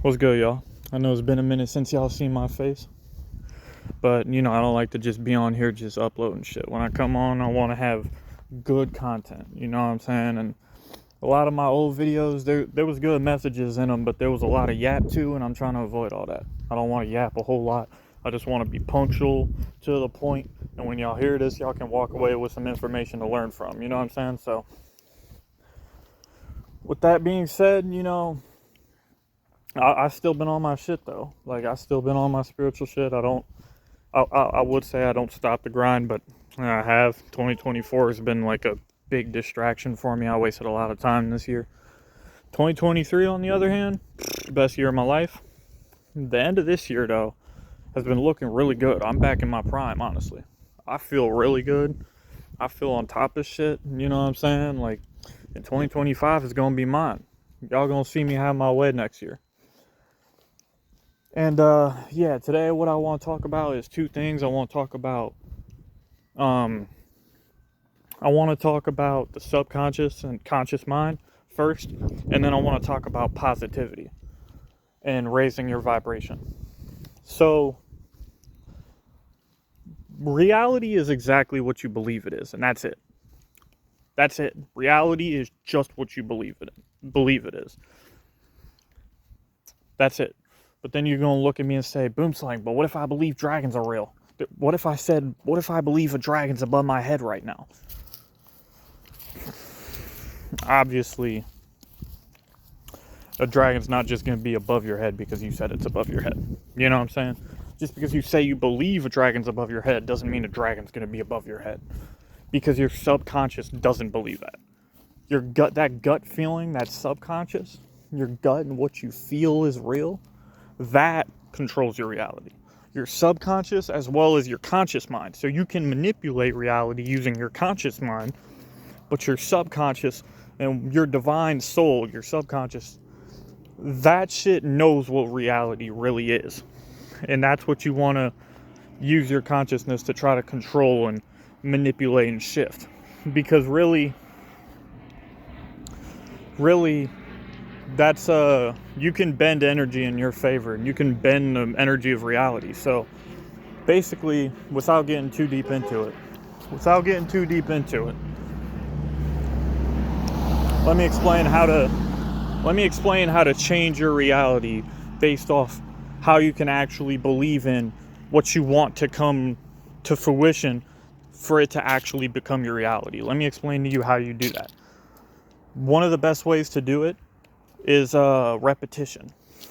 What's good, y'all? I know it's been a minute since y'all seen my face, but I don't like to just be on here just uploading shit. When I come on, I want to have good content, you know what I'm saying? And a lot of my old videos, there was good messages in them, but there was a lot of yap too, and I'm trying to avoid all that. I don't want to yap a whole lot. I just want to be punctual, to the point, and when y'all hear this, y'all can walk away with some information to learn from, you know what I'm saying? So, with that being said, I still been on my shit though. Like, I still been on my spiritual shit. I would say I don't stop the grind, but I have. 2024 has been like a big distraction for me. I wasted a lot of time this year. 2023, on the other hand, best year of my life. The end of this year, though, has been looking really good. I'm back in my prime, honestly. I feel really good. I feel on top of shit. You know what I'm saying? Like, in 2025 is going to be mine. Y'all going to see me have my way next year. And yeah, today what I want to talk about is two things. I want to talk about the subconscious and conscious mind first, and then I want to talk about positivity and raising your vibration. So, reality is exactly what you believe it is, and that's it. That's it. Reality is just what you believe it is. That's it. But then you're going to look at me and say, Boomslang, but what if I believe dragons are real? What if I believe a dragon's above my head right now? Obviously, a dragon's not just going to be above your head because you said it's above your head. You know what I'm saying? Just because you say you believe a dragon's above your head doesn't mean a dragon's going to be above your head. Because your subconscious doesn't believe that. Your gut, that gut feeling, that subconscious, your gut and what you feel is real, that controls your reality. Your subconscious as well as your conscious mind. So you can manipulate reality using your conscious mind, but your subconscious and your divine soul, your subconscious, that shit knows what reality really is. And that's what you want to use your consciousness to try to control and manipulate and shift. Because really, that's you can bend energy in your favor, and you can bend the energy of reality. So basically, without getting too deep into it, let me explain how to change your reality based off how you can actually believe in what you want to come to fruition for it to actually become your reality. Let me explain to you how you do that. One of the best ways to do it is repetition.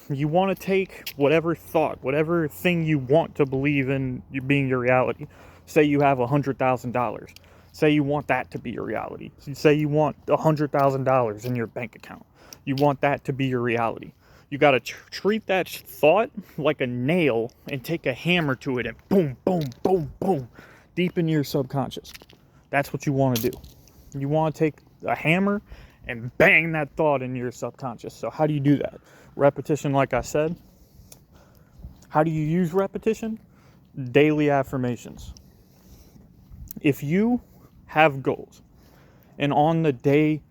You want to take whatever thought, whatever thing you want to believe in being your reality. Say you have $100,000. Say you want that to be your reality. Say you want $100,000 in your bank account. You want that to be your reality. You got to treat that thought like a nail and take a hammer to it and boom, boom, boom, boom, deep into your subconscious. That's what you want to do. You want to take a hammer and bang that thought into your subconscious. So how do you do that? Repetition, like I said. How do you use repetition? Daily affirmations. If you have goals, and on the day,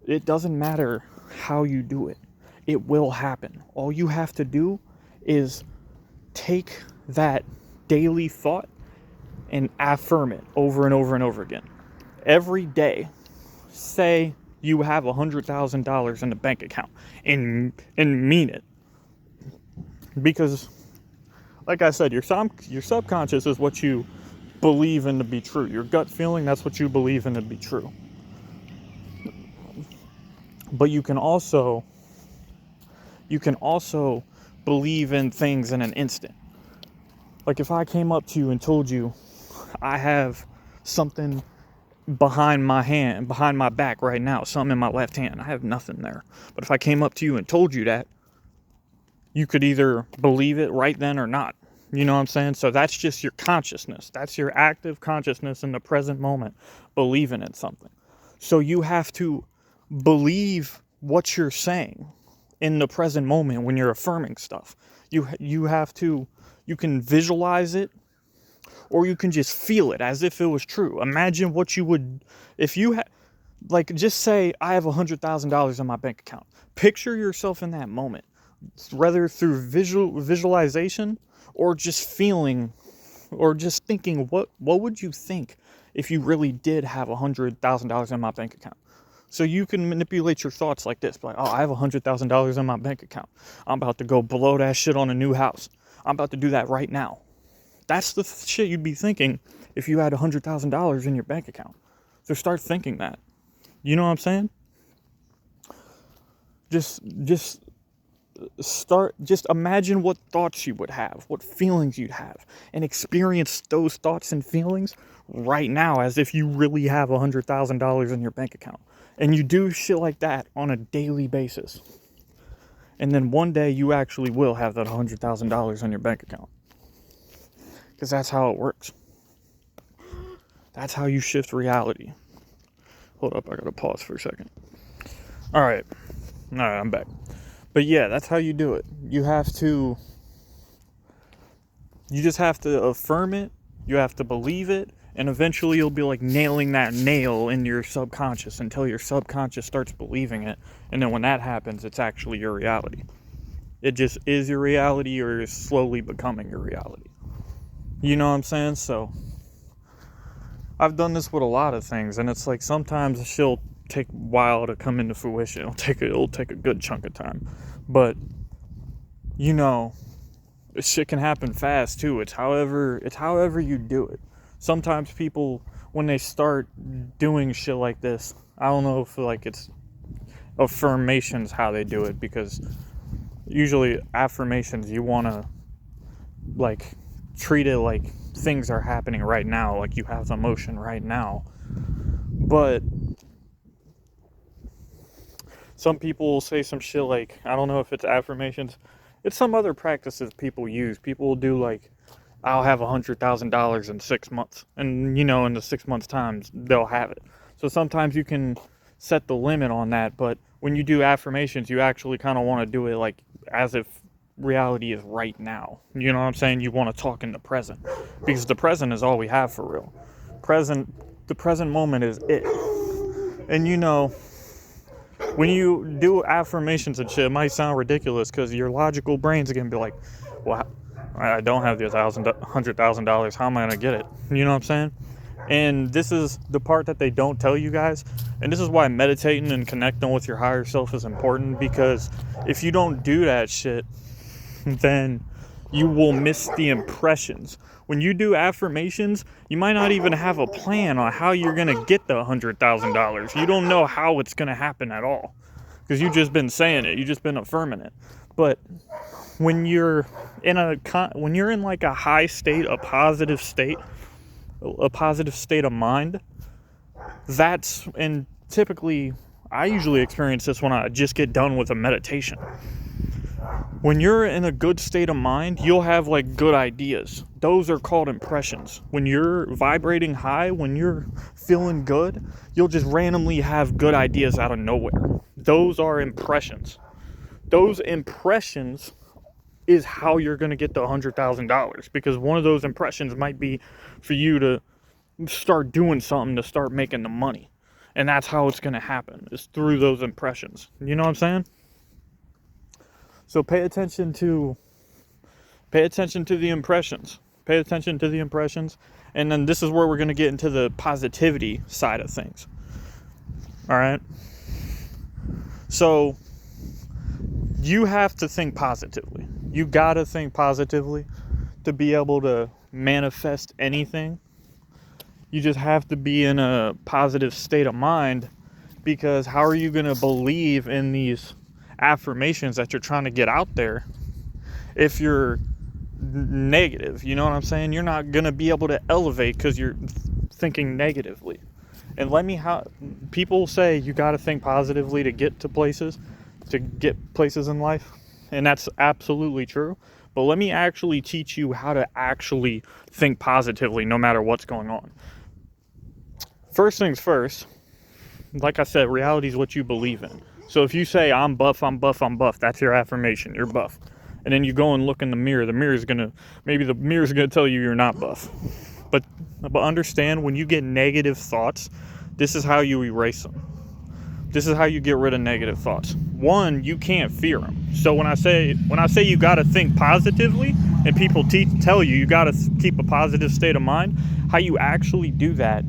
it doesn't matter how you do it, it will happen. All you have to do is take that daily thought and affirm it over and over and over again. Every day, say you have $100,000 in the bank account and mean it. Because, like I said, your subconscious is what you believe in to be true. Your gut feeling, that's what you believe in to be true. But you can also believe in things in an instant. Like if I came up to you and told you I have something behind my back right now, something in my left hand. I have nothing there. But if I came up to you and told you that, you could either believe it right then or not. You know what I'm saying? So that's just your consciousness. That's your active consciousness in the present moment, believing in something. So you have to believe what you're saying in the present moment when you're affirming stuff. You can visualize it, or you can just feel it as if it was true. Imagine what you would, if you had, like, just say, I have $100,000 in my bank account. Picture yourself in that moment. whether through visualization or just feeling or just thinking, what would you think if you really did have $100,000 in my bank account? So you can manipulate your thoughts like this, like, oh, I have $100,000 in my bank account. I'm about to go blow that shit on a new house. I'm about to do that right now. That's the shit you'd be thinking if you had $100,000 in your bank account. So start thinking that. You know what I'm saying? Just imagine what thoughts you would have, what feelings you'd have, and experience those thoughts and feelings right now as if you really have $100,000 in your bank account. And you do shit like that on a daily basis. And then one day you actually will have that $100,000 on your bank account. Because that's how it works. That's how you shift reality. Hold up, I gotta pause for a second. Alright, I'm back. But yeah, that's how you do it. You just have to affirm it, you have to believe it, and eventually you'll be like nailing that nail into your subconscious until your subconscious starts believing it. And then when that happens, it's actually your reality. It just is your reality, or is slowly becoming your reality. You know what I'm saying? So I've done this with a lot of things, and it's like sometimes she'll take a while to come into fruition. It'll take a good chunk of time. But shit can happen fast too. It's however you do it. Sometimes people, when they start doing shit like this, I don't know if like it's affirmations how they do it, because usually affirmations, you want to like treat it like things are happening right now, like you have the emotion right now. But some people will say some shit like, I don't know if it's affirmations, it's some other practices people use. People will do like, I'll have $100,000 in 6 months. And, in the 6 months time, they'll have it. So sometimes you can set the limit on that. But when you do affirmations, you actually kind of want to do it like as if reality is right now. You know what I'm saying? You want to talk in the present. Because the present is all we have for real. The present moment is it. And when you do affirmations and shit, it might sound ridiculous because your logical brain's going to be like, well, I don't have the $100,000. How am I going to get it? You know what I'm saying? And this is the part that they don't tell you guys. And this is why meditating and connecting with your higher self is important. Because if you don't do that shit, then you will miss the impressions. When you do affirmations, you might not even have a plan on how you're going to get the $100,000. You don't know how it's going to happen at all. Because you've just been saying it. You've just been affirming it. But when you're in like a high state, a positive state of mind, and typically I usually experience this when I just get done with a meditation. When you're in a good state of mind, you'll have like good ideas. Those are called impressions. When you're vibrating high, when you're feeling good, you'll just randomly have good ideas out of nowhere. Those are impressions. Those impressions is how you're going to get the $100,000, because one of those impressions might be for you to start doing something to start making the money. And that's how it's going to happen, is through those impressions. You know what I'm saying? So pay attention to the impressions. Pay attention to the impressions. And then this is where we're going to get into the positivity side of things. All right? So you have to think positively. You got to think positively to be able to manifest anything. You just have to be in a positive state of mind, because how are you going to believe in these affirmations that you're trying to get out there if you're negative? You know what I'm saying? You're not going to be able to elevate because you're thinking negatively. And people say you got to think positively to get places in life. And that's absolutely true. But let me actually teach you how to actually think positively no matter what's going on. First things first, like I said, reality is what you believe in. So if you say, I'm buff, that's your affirmation, you're buff. And then you go and look in the mirror, the mirror's gonna tell you you're not buff. But understand, when you get negative thoughts, this is how you erase them. This is how you get rid of negative thoughts. One, you can't fear them. So when I say you got to think positively, and people tell you got to keep a positive state of mind, how you actually do that,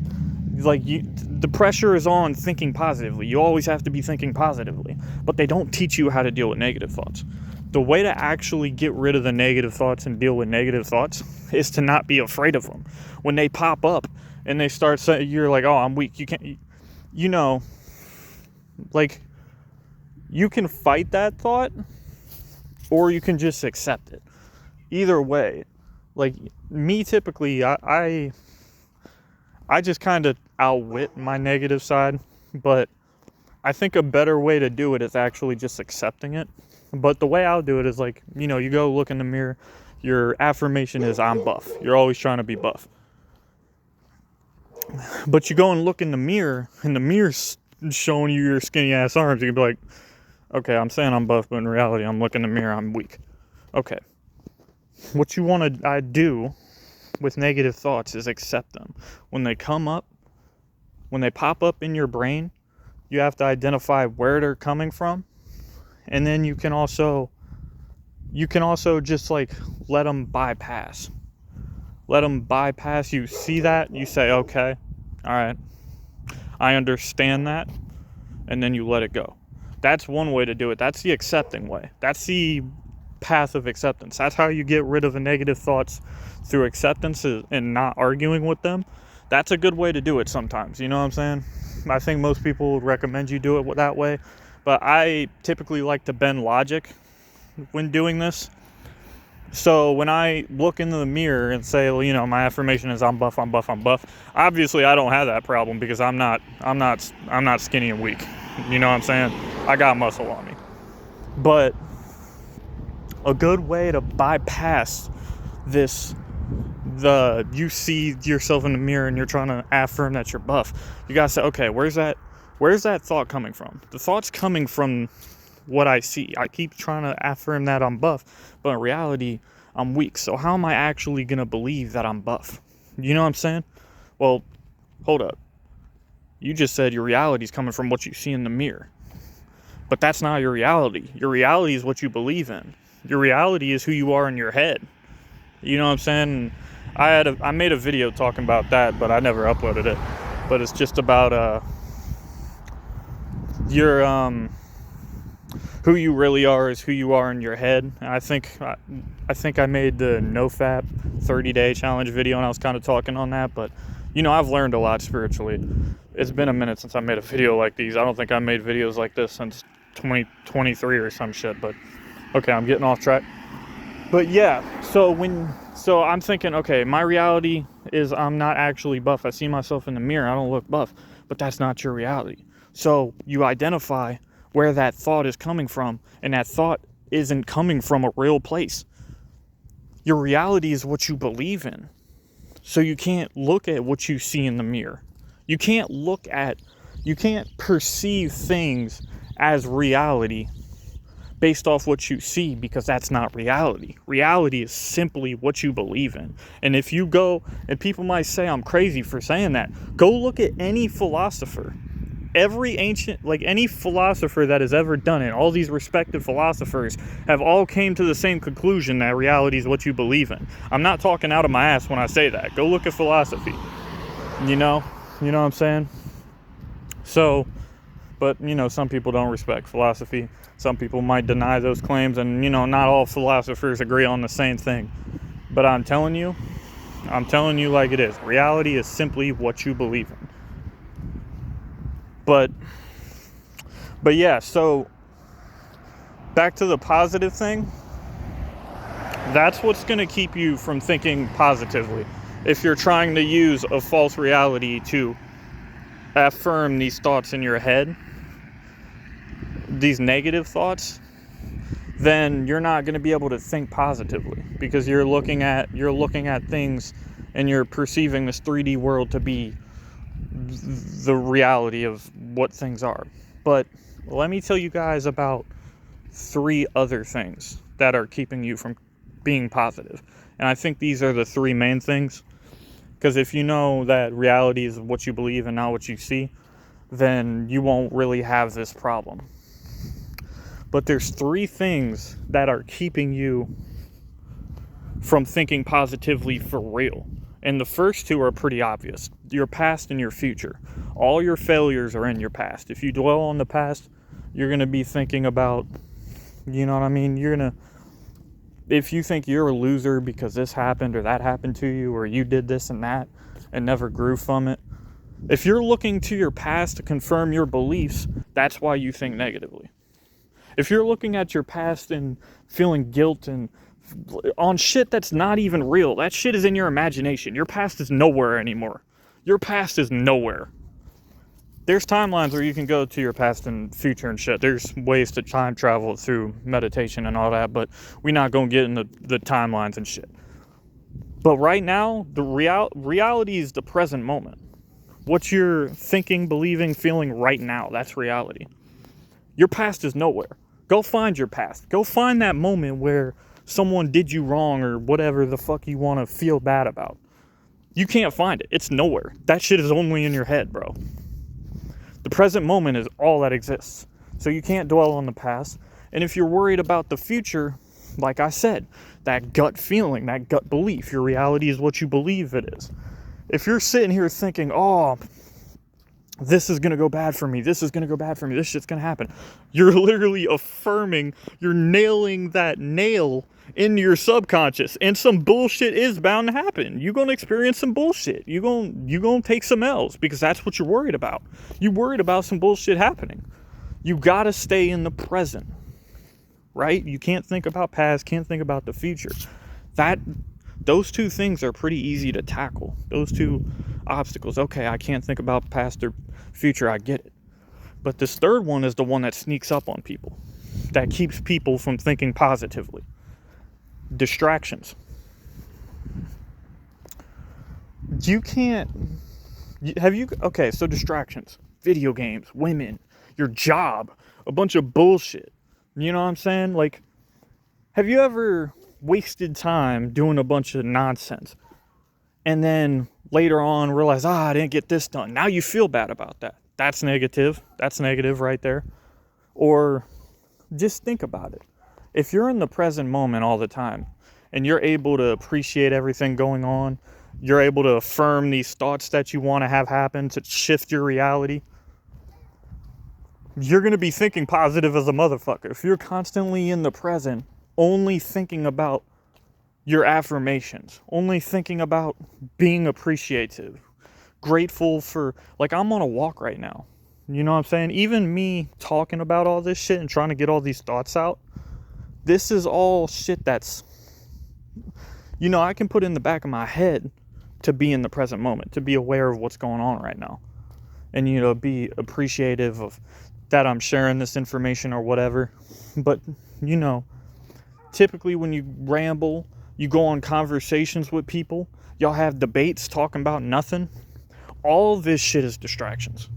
the pressure is on thinking positively. You always have to be thinking positively, but they don't teach you how to deal with negative thoughts. The way to actually get rid of the negative thoughts and deal with negative thoughts is to not be afraid of them. When they pop up and they start saying, you're like, oh, I'm weak. You can't, like, you can fight that thought, or you can just accept it. Either way, like me, typically, I just kind of outwit my negative side, but I think a better way to do it is actually just accepting it. But the way I'll do it is like, you go look in the mirror, your affirmation is, I'm buff. You're always trying to be buff. But you go and look in the mirror, and the mirror's showing you your skinny ass arms. You can be like, okay, I'm saying I'm buff, but in reality, I'm looking in the mirror, I'm weak. Okay. What you want to do with negative thoughts is accept them. When they come up, when they pop up in your brain, you have to identify where they're coming from. And then you can also just like let them bypass. Let them bypass. You see that, you say, okay, all right, I understand that, and then you let it go. That's one way to do it. That's the accepting way. That's the path of acceptance. That's how you get rid of the negative thoughts, through acceptance and not arguing with them. That's a good way to do it sometimes. You know what I'm saying? I think most people would recommend you do it that way, but I typically like to bend logic when doing this. So when I look into the mirror and say, well, my affirmation is I'm buff, I'm buff, I'm buff. Obviously, I don't have that problem because I'm not skinny and weak. You know what I'm saying? I got muscle on me. But a good way to bypass this, you see yourself in the mirror and you're trying to affirm that you're buff. You gotta say, okay, where's that thought coming from? The thought's coming from what I see. I keep trying to affirm that I'm buff, but in reality, I'm weak. So how am I actually going to believe that I'm buff? You know what I'm saying? Well, hold up. You just said your reality is coming from what you see in the mirror. But that's not your reality. Your reality is what you believe in. Your reality is who you are in your head. You know what I'm saying? I made a video talking about that, but I never uploaded it. But it's just about your who you really are is who you are in your head. And I think I made the NoFap 30-day challenge video, and I was kind of talking on that. But I've learned a lot spiritually. It's been a minute since I made a video like these. I don't think I made videos like this since 2023 or some shit. But okay, I'm getting off track. But yeah, so I'm thinking, okay, my reality is I'm not actually buff. I see myself in the mirror, I don't look buff. But that's not your reality. So you identify where that thought is coming from, and that thought isn't coming from a real place. Your reality is what you believe in. So you can't look at what you see in the mirror. You can't perceive things as reality based off what you see, because that's not reality. Reality is simply what you believe in. And if you go, and people might say I'm crazy for saying that, go look at any philosopher. Any philosopher that has ever done it, all these respected philosophers have all came to the same conclusion that reality is what you believe in. I'm not talking out of my ass when I say that. Go look at philosophy. You know what I'm saying? So, but some people don't respect philosophy. Some people might deny those claims, and not all philosophers agree on the same thing. But I'm telling you like it is. Reality is simply what you believe in. But yeah, so back to the positive thing. That's what's going to keep you from thinking positively. If you're trying to use a false reality to affirm these thoughts in your head, these negative thoughts, then you're not going to be able to think positively, because you're looking at things and you're perceiving this 3D world to be the reality of what things are. But let me tell you guys about 3 other things that are keeping you from being positive. And I think these are the 3 main things, because if you know that reality is what you believe and not what you see, then you won't really have this problem. But there's 3 things that are keeping you from thinking positively for real. And the first 2 are pretty obvious. Your past and your future. All your failures are in your past. If you dwell on the past, you're going to be thinking about, you know what I mean? If you think you're a loser because this happened or that happened to you, or you did this and that and never grew from it, if you're looking to your past to confirm your beliefs, that's why you think negatively. If you're looking at your past and feeling guilt and on shit that's not even real, that shit is in your imagination. Your past is nowhere anymore. Your past is nowhere. There's timelines where you can go to your past and future and shit. There's ways to time travel through meditation and all that, but we're not going to get into the timelines and shit. But right now, the reality is the present moment. What you're thinking, believing, feeling right now, that's reality. Your past is nowhere. Go find your past. Go find that moment where someone did you wrong or whatever the fuck you want to feel bad about. You can't find it. It's nowhere. That shit is only in your head, bro. The present moment is all that exists. So you can't dwell on the past. And if you're worried about the future, like I said, that gut feeling, that gut belief, your reality is what you believe it is. If you're sitting here thinking, oh, this is going to go bad for me, this is going to go bad for me, this shit's going to happen, you're literally affirming, you're nailing that nail into your subconscious, and some bullshit is bound to happen. You're going to experience some bullshit. You're going to take some L's because that's what you're worried about. You're worried about some bullshit happening. You got to stay in the present, right? You can't think about past, can't think about the future. Those 2 things are pretty easy to tackle. Those 2 obstacles. Okay, I can't think about past or future, I get it. But this third one is the one that sneaks up on people, that keeps people from thinking positively. Distractions. Okay, so distractions. Video games, women, your job, a bunch of bullshit. You know what I'm saying? Like, have you ever wasted time doing a bunch of nonsense and then later on realize, I didn't get this done? Now you feel bad about that. That's negative. That's negative right there. Or just think about it. If you're in the present moment all the time and you're able to appreciate everything going on, you're able to affirm these thoughts that you want to have happen to shift your reality, you're going to be thinking positive as a motherfucker. If you're constantly in the present, only thinking about your affirmations, only thinking about being appreciative, grateful for, like, I'm on a walk right now. You know what I'm saying? Even me talking about all this shit and trying to get all these thoughts out, this is all shit that's, I can put in the back of my head to be in the present moment, to be aware of what's going on right now. And, be appreciative of that I'm sharing this information or whatever. But, typically when you ramble, you go on conversations with people, y'all have debates talking about nothing. All this shit is distractions.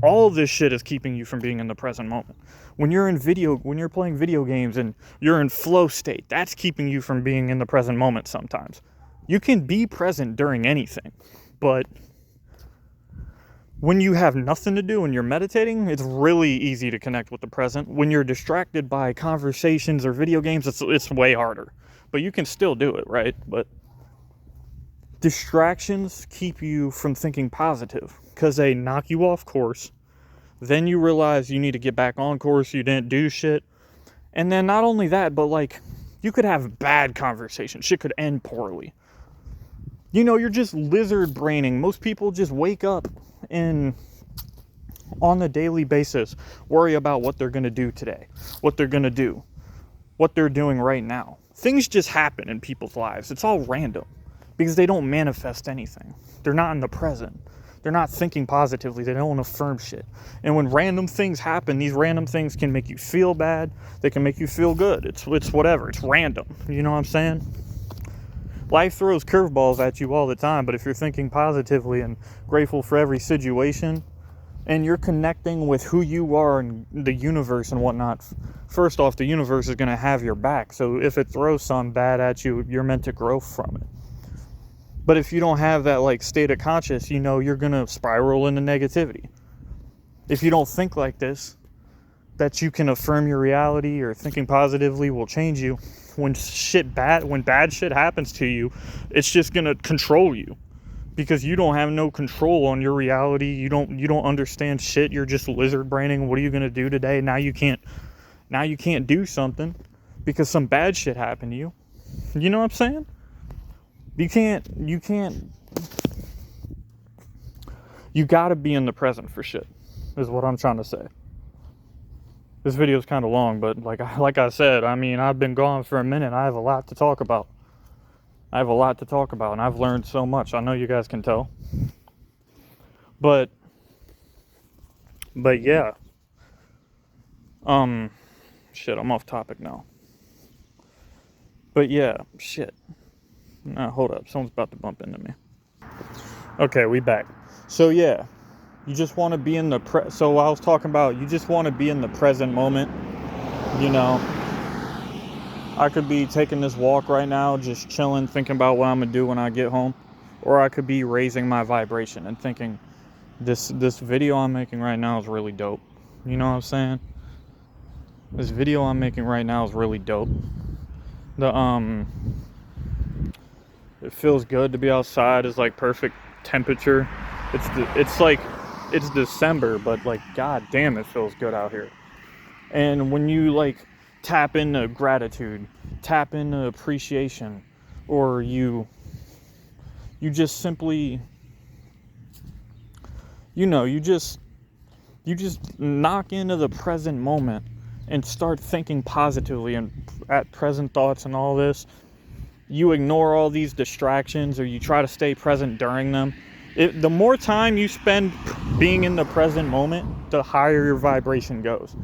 All this shit is keeping you from being in the present moment. When you're playing video games and you're in flow state, that's keeping you from being in the present moment sometimes. You can be present during anything, but when you have nothing to do and you're meditating, it's really easy to connect with the present. When you're distracted by conversations or video games, it's way harder. But you can still do it, right? But distractions keep you from thinking positive because they knock you off course. Then you realize you need to get back on course. You didn't do shit. And then not only that, but like you could have bad conversations. Shit could end poorly. You're just lizard braining. Most people just wake up and on a daily basis worry about what they're going to do today, what they're going to do, what they're doing right now. Things just happen in people's lives. It's all random because they don't manifest anything. They're not in the present. They're not thinking positively. They don't affirm shit. And when random things happen, these random things can make you feel bad. They can make you feel good. It's whatever. It's random. You know what I'm saying? Life throws curveballs at you all the time, but if you're thinking positively and grateful for every situation, and you're connecting with who you are in the universe and whatnot, first off, the universe is going to have your back. So if it throws something bad at you, you're meant to grow from it. But if you don't have that state of conscious, you're going to spiral into negativity. if you don't think like this, that you can affirm your reality or thinking positively will change you, when bad shit happens to you, it's just gonna control you, because you don't have no control on your reality. You don't understand shit. You're just lizard braining. What are you gonna do today? Now you can't do something because some bad shit happened to you. You know what I'm saying? You gotta be in the present for shit, is what I'm trying to say. This video is kind of long, but like I said, I mean, I've been gone for a minute. I have a lot to talk about. And I've learned so much. I know you guys can tell. But yeah. Shit, I'm off topic now. But yeah, shit. Nah, hold up. Someone's about to bump into me. Okay, we back. So yeah, you just want to be in the so I was talking about, you just want to be in the present moment. You know, I could be taking this walk right now, just chilling, thinking about what I'm gonna do when I get home, or I could be raising my vibration and thinking, this video I'm making right now is really dope. You know what I'm saying? This video I'm making right now is really dope. It feels good to be outside. It's like perfect temperature. It's December, but like, god damn, it feels good out here. And when you like tap into gratitude, tap into appreciation, or you just simply, you just knock into the present moment and start thinking positively and at present thoughts and all this. You ignore all these distractions, or you try to stay present during them. The more time you spend being in the present moment, the higher your vibration goes.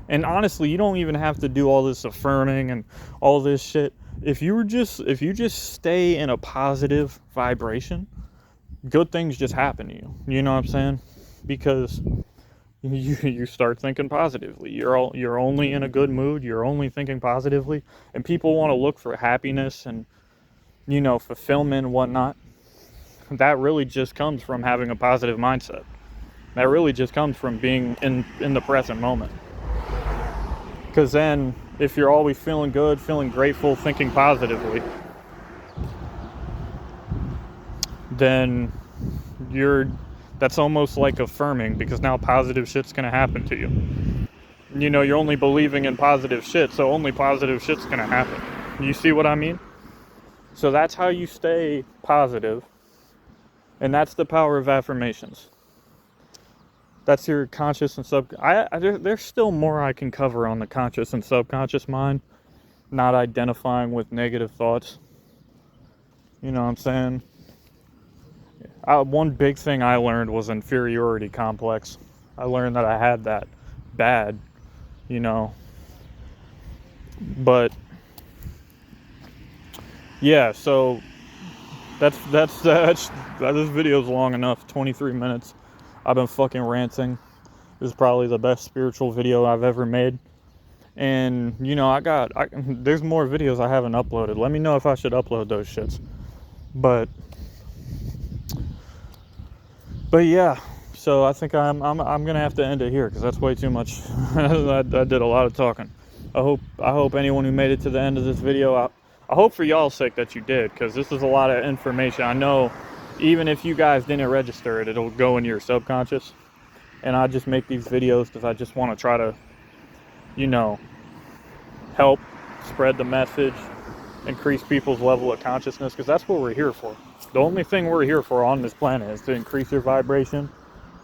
And honestly, you don't even have to do all this affirming and all this shit. If you just stay in a positive vibration, good things just happen to you. You know what I'm saying? Because you start thinking positively. You're only in a good mood. You're only thinking positively, and people want to look for happiness and fulfillment and whatnot. That really just comes from having a positive mindset. That really just comes from being in the present moment. Because then, if you're always feeling good, feeling grateful, thinking positively, then that's almost like affirming, because now positive shit's gonna happen to you. You're only believing in positive shit, so only positive shit's gonna happen. You see what I mean? So that's how you stay positive, and that's the power of affirmations. That's your conscious and there's still more I can cover on the conscious and subconscious mind, not identifying with negative thoughts. You know what I'm saying? One big thing I learned was inferiority complex. I learned that I had that bad, but yeah, so that's this video's long enough, 23 minutes. I've been fucking ranting. This is probably the best spiritual video I've ever made. And there's more videos I haven't uploaded. Let me know if I should upload those shits. But yeah, so I think I'm gonna have to end it here, because that's way too much. I did a lot of talking. I hope anyone who made it to the end of this video, I hope for y'all's sake that you did, because this is a lot of information. I know even if you guys didn't register it, it'll go into your subconscious. And I just make these videos because I just want to try to, help spread the message, increase people's level of consciousness, because that's what we're here for. The only thing we're here for on this planet is to increase your vibration.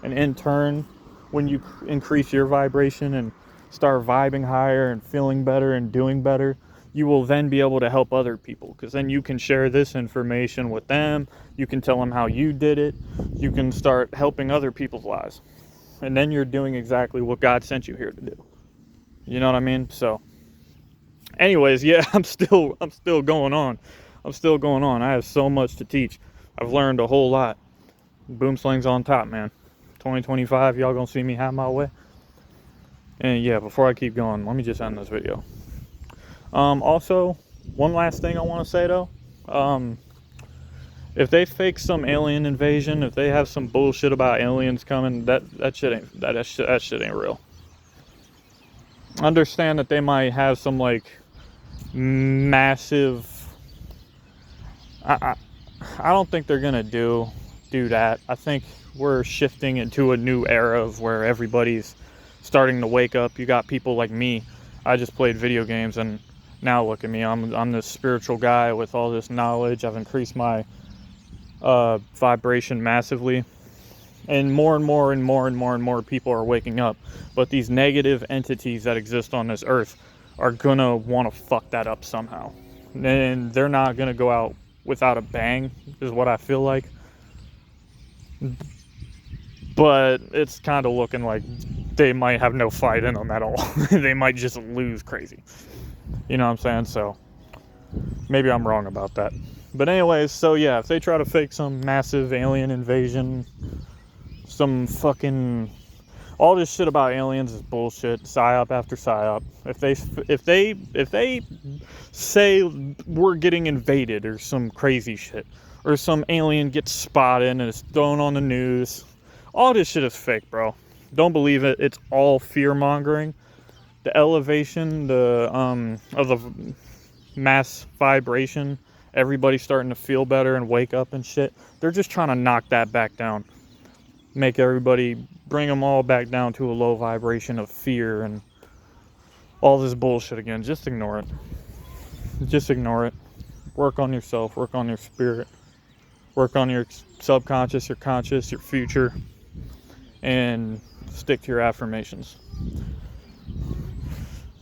And in turn, when you increase your vibration and start vibing higher and feeling better and doing better, you will then be able to help other people, because then you can share this information with them. You can tell them how you did it. You can start helping other people's lives. And then you're doing exactly what God sent you here to do. You know what I mean? So anyways, yeah, I'm still going on. I have so much to teach. I've learned a whole lot. Boomsling's on top, man. 2025, y'all gonna see me have my way. And yeah, before I keep going, let me just end this video. Also, one last thing I want to say though. If they fake some alien invasion, if they have some bullshit about aliens coming, that shit ain't real. Understand that they might have some like massive. I don't think they're gonna do that. I think we're shifting into a new era of where everybody's starting to wake up. You got people like me. I just played video games, and now look at me. I'm this spiritual guy with all this knowledge. I've increased my vibration massively, and more and more people are waking up. But these negative entities that exist on this earth are gonna want to fuck that up somehow, and they're not gonna go out without a bang, is what I feel like. But it's kind of looking like they might have no fight in them at all. They might just lose crazy. You know what I'm saying? So maybe I'm wrong about that. But anyways, so yeah, if they try to fake some massive alien invasion, some fucking, all this shit about aliens is bullshit. Psyop after psyop. If they say we're getting invaded or some crazy shit, or some alien gets spotted and it's thrown on the news, all this shit is fake, bro. Don't believe it. It's all fear mongering. The elevation, of the mass vibration, everybody's starting to feel better and wake up and shit. They're just trying to knock that back down. Make everybody, bring them all back down to a low vibration of fear and all this bullshit again. Just ignore it. Just ignore it. Work on yourself. Work on your spirit. Work on your subconscious, your conscious, your future. And stick to your affirmations.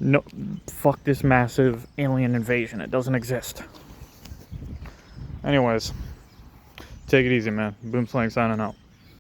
No, fuck this massive alien invasion. It doesn't exist. Anyways, take it easy, man. Boomslang signing out.